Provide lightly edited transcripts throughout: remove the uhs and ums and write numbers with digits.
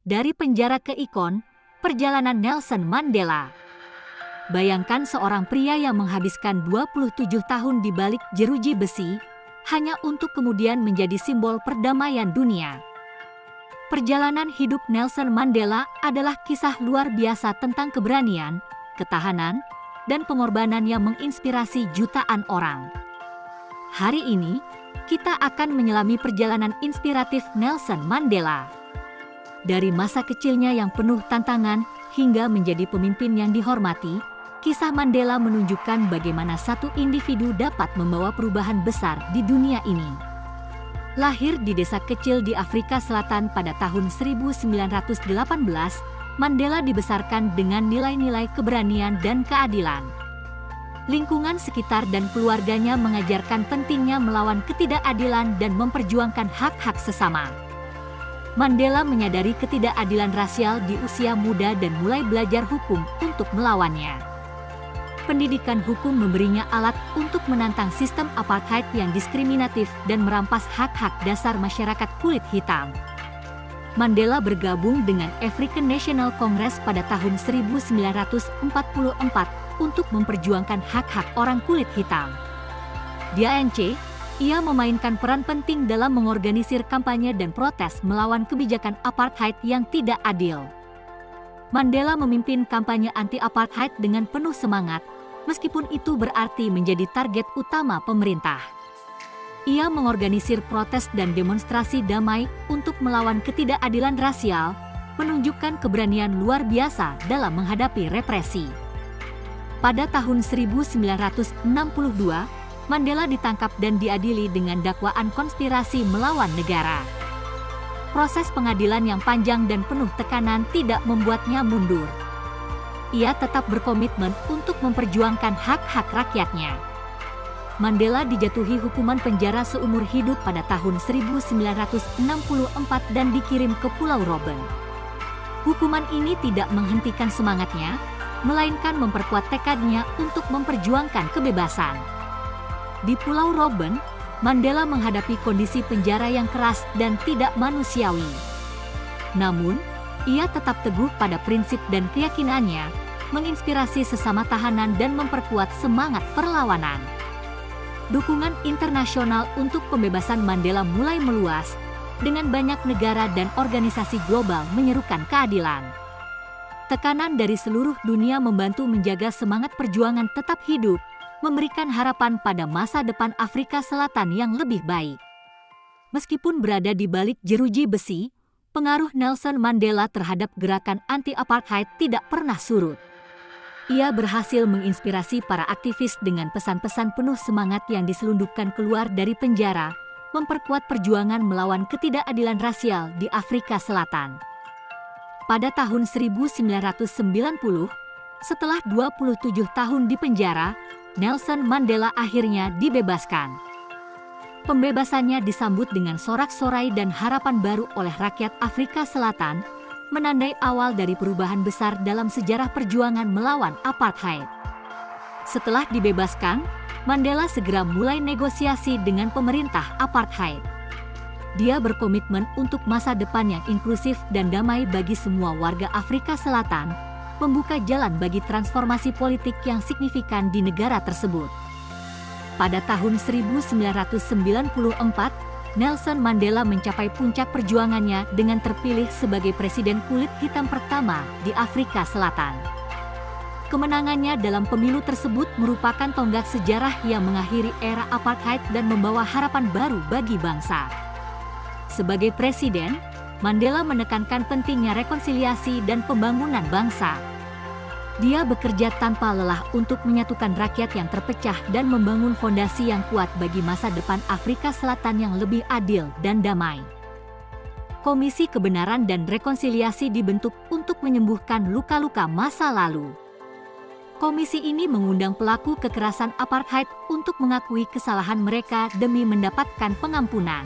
Dari penjara ke ikon, perjalanan Nelson Mandela. Bayangkan seorang pria yang menghabiskan 27 tahun di balik jeruji besi, hanya untuk kemudian menjadi simbol perdamaian dunia. Perjalanan hidup Nelson Mandela adalah kisah luar biasa tentang keberanian, ketahanan, dan pengorbanan yang menginspirasi jutaan orang. Hari ini, kita akan menyelami perjalanan inspiratif Nelson Mandela. Dari masa kecilnya yang penuh tantangan hingga menjadi pemimpin yang dihormati, kisah Mandela menunjukkan bagaimana satu individu dapat membawa perubahan besar di dunia ini. Lahir di desa kecil di Afrika Selatan pada tahun 1918, Mandela dibesarkan dengan nilai-nilai keberanian dan keadilan. Lingkungan sekitar dan keluarganya mengajarkan pentingnya melawan ketidakadilan dan memperjuangkan hak-hak sesama. Mandela menyadari ketidakadilan rasial di usia muda dan mulai belajar hukum untuk melawannya. Pendidikan hukum memberinya alat untuk menantang sistem apartheid yang diskriminatif dan merampas hak-hak dasar masyarakat kulit hitam. Mandela bergabung dengan African National Congress pada tahun 1944 untuk memperjuangkan hak-hak orang kulit hitam. Di ANC, ia memainkan peran penting dalam mengorganisir kampanye dan protes melawan kebijakan apartheid yang tidak adil. Mandela memimpin kampanye anti-apartheid dengan penuh semangat, meskipun itu berarti menjadi target utama pemerintah. Ia mengorganisir protes dan demonstrasi damai untuk melawan ketidakadilan rasial, menunjukkan keberanian luar biasa dalam menghadapi represi. Pada tahun 1962, Mandela ditangkap dan diadili dengan dakwaan konspirasi melawan negara. Proses pengadilan yang panjang dan penuh tekanan tidak membuatnya mundur. Ia tetap berkomitmen untuk memperjuangkan hak-hak rakyatnya. Mandela dijatuhi hukuman penjara seumur hidup pada tahun 1964 dan dikirim ke Pulau Robben. Hukuman ini tidak menghentikan semangatnya, melainkan memperkuat tekadnya untuk memperjuangkan kebebasan. Di Pulau Robben, Mandela menghadapi kondisi penjara yang keras dan tidak manusiawi. Namun, ia tetap teguh pada prinsip dan keyakinannya, menginspirasi sesama tahanan dan memperkuat semangat perlawanan. Dukungan internasional untuk pembebasan Mandela mulai meluas, dengan banyak negara dan organisasi global menyerukan keadilan. Tekanan dari seluruh dunia membantu menjaga semangat perjuangan tetap hidup, memberikan harapan pada masa depan Afrika Selatan yang lebih baik. Meskipun berada di balik jeruji besi, pengaruh Nelson Mandela terhadap gerakan anti-apartheid tidak pernah surut. Ia berhasil menginspirasi para aktivis dengan pesan-pesan penuh semangat yang diselundupkan keluar dari penjara, memperkuat perjuangan melawan ketidakadilan rasial di Afrika Selatan. Pada tahun 1990, setelah 27 tahun di penjara, Nelson Mandela akhirnya dibebaskan. Pembebasannya disambut dengan sorak-sorai dan harapan baru oleh rakyat Afrika Selatan, menandai awal dari perubahan besar dalam sejarah perjuangan melawan apartheid. Setelah dibebaskan, Mandela segera mulai negosiasi dengan pemerintah apartheid. Dia berkomitmen untuk masa depan yang inklusif dan damai bagi semua warga Afrika Selatan, membuka jalan bagi transformasi politik yang signifikan di negara tersebut. Pada tahun 1994, Nelson Mandela mencapai puncak perjuangannya dengan terpilih sebagai presiden kulit hitam pertama di Afrika Selatan. Kemenangannya dalam pemilu tersebut merupakan tonggak sejarah yang mengakhiri era apartheid dan membawa harapan baru bagi bangsa. Sebagai presiden, Mandela menekankan pentingnya rekonsiliasi dan pembangunan bangsa. Dia bekerja tanpa lelah untuk menyatukan rakyat yang terpecah dan membangun fondasi yang kuat bagi masa depan Afrika Selatan yang lebih adil dan damai. Komisi Kebenaran dan Rekonsiliasi dibentuk untuk menyembuhkan luka-luka masa lalu. Komisi ini mengundang pelaku kekerasan apartheid untuk mengakui kesalahan mereka demi mendapatkan pengampunan.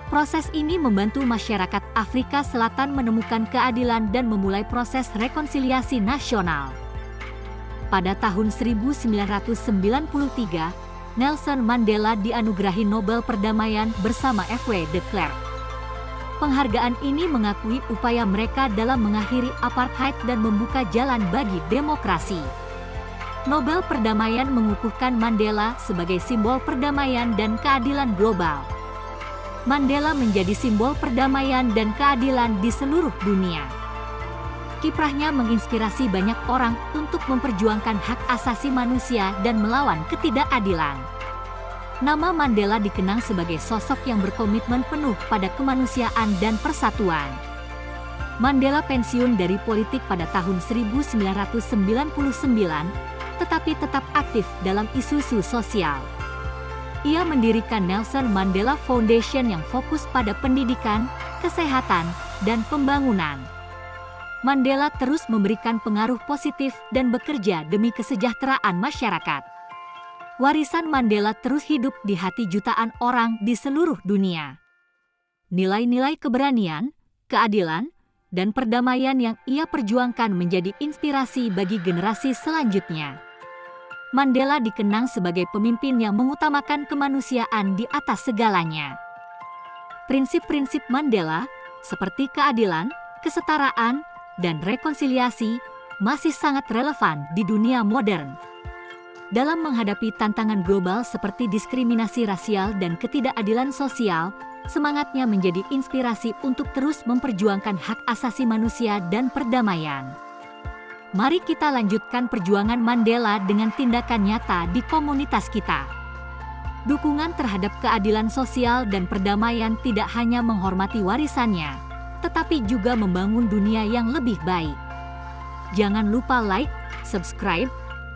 Proses ini membantu masyarakat Afrika Selatan menemukan keadilan dan memulai proses rekonsiliasi nasional. Pada tahun 1993, Nelson Mandela dianugerahi Nobel Perdamaian bersama F.W. de Klerk. Penghargaan ini mengakui upaya mereka dalam mengakhiri apartheid dan membuka jalan bagi demokrasi. Nobel Perdamaian mengukuhkan Mandela sebagai simbol perdamaian dan keadilan global. Mandela menjadi simbol perdamaian dan keadilan di seluruh dunia. Kiprahnya menginspirasi banyak orang untuk memperjuangkan hak asasi manusia dan melawan ketidakadilan. Nama Mandela dikenang sebagai sosok yang berkomitmen penuh pada kemanusiaan dan persatuan. Mandela pensiun dari politik pada tahun 1999, tetapi tetap aktif dalam isu-isu sosial. Ia mendirikan Nelson Mandela Foundation yang fokus pada pendidikan, kesehatan, dan pembangunan. Mandela terus memberikan pengaruh positif dan bekerja demi kesejahteraan masyarakat. Warisan Mandela terus hidup di hati jutaan orang di seluruh dunia. Nilai-nilai keberanian, keadilan, dan perdamaian yang ia perjuangkan menjadi inspirasi bagi generasi selanjutnya. Mandela dikenang sebagai pemimpin yang mengutamakan kemanusiaan di atas segalanya. Prinsip-prinsip Mandela, seperti keadilan, kesetaraan, dan rekonsiliasi, masih sangat relevan di dunia modern. Dalam menghadapi tantangan global seperti diskriminasi rasial dan ketidakadilan sosial, semangatnya menjadi inspirasi untuk terus memperjuangkan hak asasi manusia dan perdamaian. Mari kita lanjutkan perjuangan Mandela dengan tindakan nyata di komunitas kita. Dukungan terhadap keadilan sosial dan perdamaian tidak hanya menghormati warisannya, tetapi juga membangun dunia yang lebih baik. Jangan lupa like, subscribe,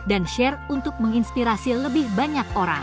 dan share untuk menginspirasi lebih banyak orang.